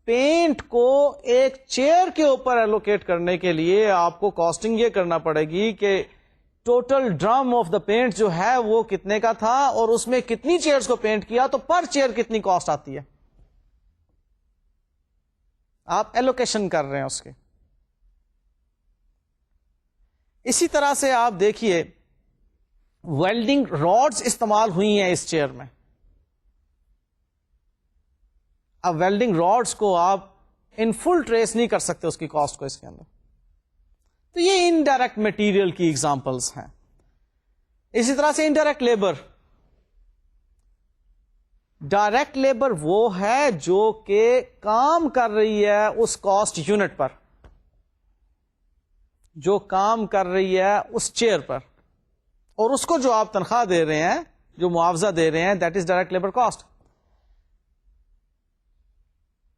پینٹ کو ایک چیئر کے اوپر ایلوکیٹ کرنے کے لیے آپ کو کاسٹنگ یہ کرنا پڑے گی کہ total drum of the paint جو ہے وہ کتنے کا تھا اور اس میں کتنی چیئرز کو پینٹ کیا, تو پر چیئر کتنی کاسٹ آتی ہے. آپ ایلوکیشن کر رہے ہیں اس کے. اسی طرح سے آپ دیکھیے ویلڈنگ راڈز استعمال ہوئی ہیں اس چیئر میں. اب ویلڈنگ راڈز کو آپ ان فل ٹریس نہیں کر سکتے اس کی کاسٹ کو اس کے اندر, تو یہ انڈائریکٹ مٹیریل کی ایگزامپلس ہیں. اسی طرح سے انڈائریکٹ لیبر, ڈائریکٹ لیبر وہ ہے جو کہ کام کر رہی ہے اس کاسٹ یونٹ پر, جو کام کر رہی ہے اس چیئر پر, اور اس کو جو آپ تنخواہ دے رہے ہیں, جو معاوضہ دے رہے ہیں, that is direct labour cost.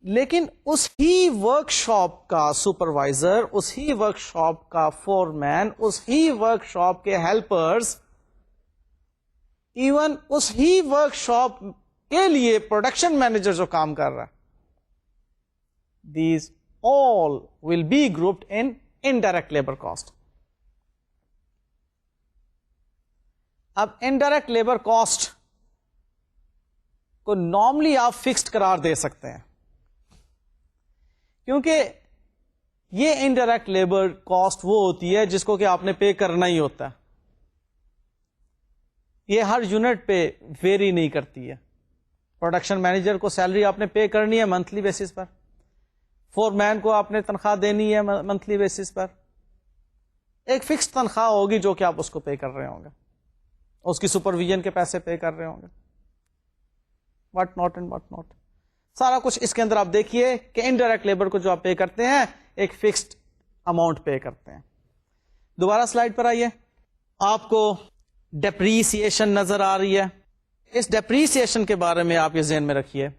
لیکن اس ہی ورک شاپ کا سپروائزر, اس ہی ورک شاپ کا فورمین, اس ہی ورک شاپ کے ہیلپرز, ایون اس ہی ورک شاپ کے لیے پروڈکشن مینیجر جو کام کر رہا ہے, these all will be grouped in indirect labour cost. اب انڈائریکٹ لیبر کاسٹ کو نارملی آپ فکسڈ قرار دے سکتے ہیں, کیونکہ یہ انڈائریکٹ لیبر کاسٹ وہ ہوتی ہے جس کو کہ آپ نے پے کرنا ہی ہوتا ہے. یہ ہر یونٹ پہ ویری نہیں کرتی ہے. پروڈکشن مینیجر کو سیلری آپ نے پے کرنی ہے منتھلی بیسس پر, فور مین کو آپ نے تنخواہ دینی ہے منتھلی بیسس پر, ایک فکس تنخواہ ہوگی جو کہ آپ اس کو پے کر رہے ہوں گے, اس کی سپرویژن کے پیسے پے کر رہے ہوں گے, what not and what not, سارا کچھ اس کے اندر آپ دیکھیے کہ انڈائریکٹ لیبر کو جو آپ پے کرتے ہیں ایک فکسڈ اماؤنٹ پے کرتے ہیں. دوبارہ سلائڈ پر آئیے, آپ کو ڈیپریسیشن نظر آ رہی ہے. اس ڈیپریسیشن کے بارے میں آپ یہ ذہن میں رکھیے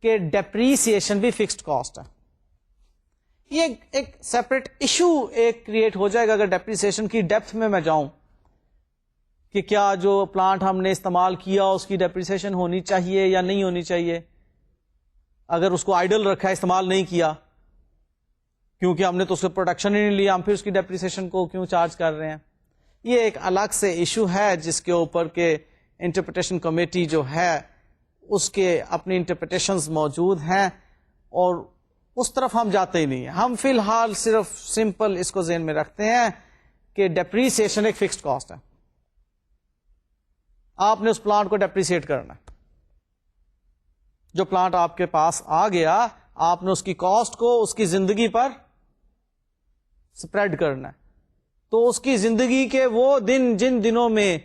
کہ ڈیپریسیشن بھی فکسڈ کاسٹ ہے. یہ ایک سیپریٹ ایشو ایک کریٹ ہو جائے گا اگر ڈیپریسیشن کی ڈیپتھ میں جاؤں کہ کیا جو پلانٹ ہم نے استعمال کیا اس کی ڈیپریسیشن ہونی چاہیے یا نہیں ہونی چاہیے. اگر اس کو آئیڈل رکھا ہے, استعمال نہیں کیا کیونکہ ہم نے تو اس کو پروڈکشن ہی نہیں لیا, ہم پھر اس کی ڈیپریسیشن کو کیوں چارج کر رہے ہیں. یہ ایک الگ سے ایشو ہے جس کے اوپر کے انٹرپریٹیشن کمیٹی جو ہے اس کے اپنی انٹرپریٹیشنز موجود ہیں اور اس طرف ہم جاتے ہی نہیں ہیں. ہم فی الحال صرف سمپل اس کو ذہن میں رکھتے ہیں کہ ڈیپریسیشن ایک فکسڈ کاسٹ ہے, آپ نے اس پلانٹ کو ڈیپریسیٹ کرنا ہے. جو پلانٹ آپ کے پاس آ گیا آپ نے اس کی کاسٹ کو اس کی زندگی پر سپریڈ کرنا ہے. تو اس کی زندگی کے وہ دن جن دنوں میں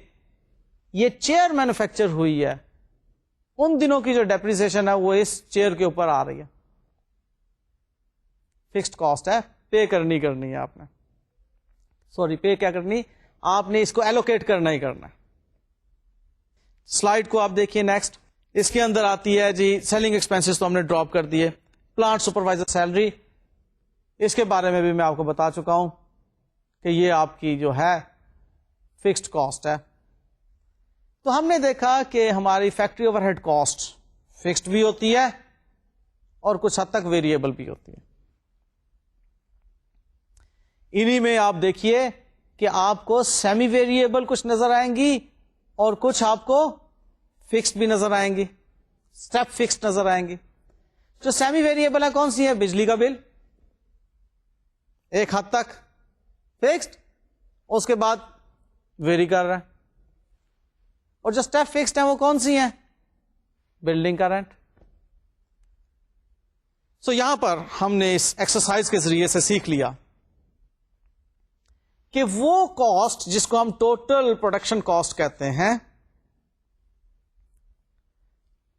یہ چیئر مینوفیکچر ہوئی ہے ان دنوں کی جو ڈیپریسیشن ہے وہ اس چیئر کے اوپر آ رہی ہے. فکسڈ کاسٹ ہے, پے کرنی ہے آپ نے, سوری پے کیا کرنی, آپ نے اس کو ایلوکیٹ کرنا ہی کرنا ہے. سلائڈ کو آپ دیکھیے نیکسٹ, اس کے اندر آتی ہے جی سیلنگ ایکسپینسز تو ہم نے ڈراپ کر دیے. پلانٹ سپروائزر سیلری, اس کے بارے میں بھی میں آپ کو بتا چکا ہوں کہ یہ آپ کی جو ہے فکسڈ کاسٹ ہے. تو ہم نے دیکھا کہ ہماری factory overhead cost fixed بھی ہوتی ہے اور کچھ حد تک ویریبل بھی ہوتی ہے. انہی میں آپ دیکھیے کہ آپ کو سیمی ویریبل کچھ نظر آئیں گی اور کچھ آپ کو فکسڈ بھی نظر آئیں گی, اسٹیپ فکسڈ نظر آئیں گی. جو سیمی ویریبل ہے کون سی ہے, بجلی کا بل ایک حد تک فکسڈ, اس کے بعد ویری کر رہا ہے. اور جو اسٹیپ فکسڈ ہیں وہ کون سی ہیں, بلڈنگ کا رینٹ. سو یہاں پر ہم نے اس ایکسرسائز کے ذریعے سے سیکھ لیا کہ وہ کاسٹ جس کو ہم ٹوٹل پروڈکشن کاسٹ کہتے ہیں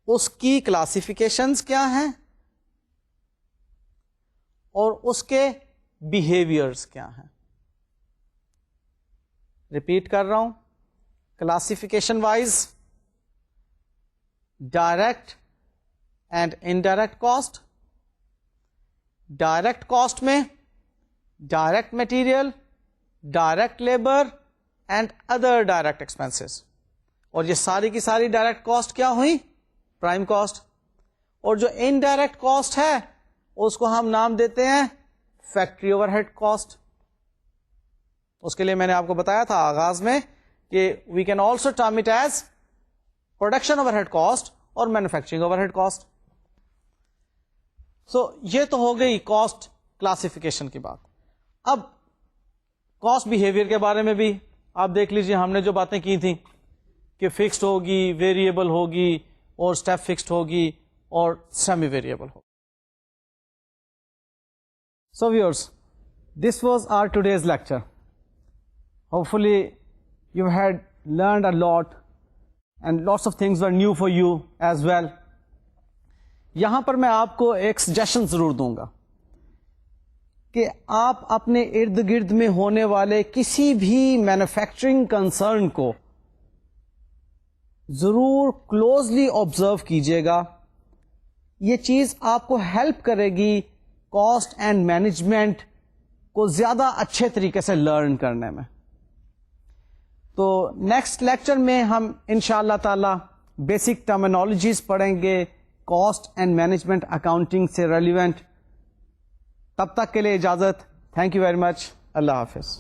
اس کی کلاسیفیکیشنز کیا ہیں اور اس کے بیہیویئرز کیا ہیں. ریپیٹ کر رہا ہوں, classification wise direct and indirect cost. Direct cost میں direct material, direct labour and other direct expenses, اور یہ ساری کی ساری ڈائریکٹ کاسٹ کیا ہوئی, پرائم کاسٹ. اور جو انڈائریکٹ کاسٹ ہے اس کو ہم نام دیتے ہیں فیکٹری اوور ہیڈ کاسٹ. اس کے لیے میں نے آپ کو بتایا تھا آغاز میں کہ we can also term it as production overhead cost اور manufacturing overhead cost. So یہ تو ہو گئی کاسٹ کلاسیفیکیشن کی بات. اب کاسٹ بیہیویئر کے بارے میں بھی آپ دیکھ لیجیے, ہم نے جو باتیں کی تھیں کہ فکسڈ ہوگی, ویریبل ہوگی اور اسٹیپ فکسڈ ہوگی اور سیمی ویریبل ہوگی. So viewers, this was our today's lecture. Hopefully you had learned a lot and lots of things were new for you as well. یہاں پر میں آپ کو ایک سجیشن ضرور دوں گا کہ آپ اپنے ارد گرد میں ہونے والے کسی بھی مینوفیکچرنگ کنسرن کو ضرور کلوزلی آبزرو کیجیے گا. یہ چیز آپ کو ہیلپ کرے گی کاسٹ اینڈ مینجمنٹ کو زیادہ اچھے طریقے سے لرن کرنے میں. تو نیکسٹ لیکچر میں ہم انشاءاللہ تعالی بیسک ٹرمینالوجیز پڑھیں گے کاسٹ اینڈ مینجمنٹ اکاؤنٹنگ سے ریلیونٹ. تب تک کے لیے اجازت. Thank you very much. اللہ حافظ.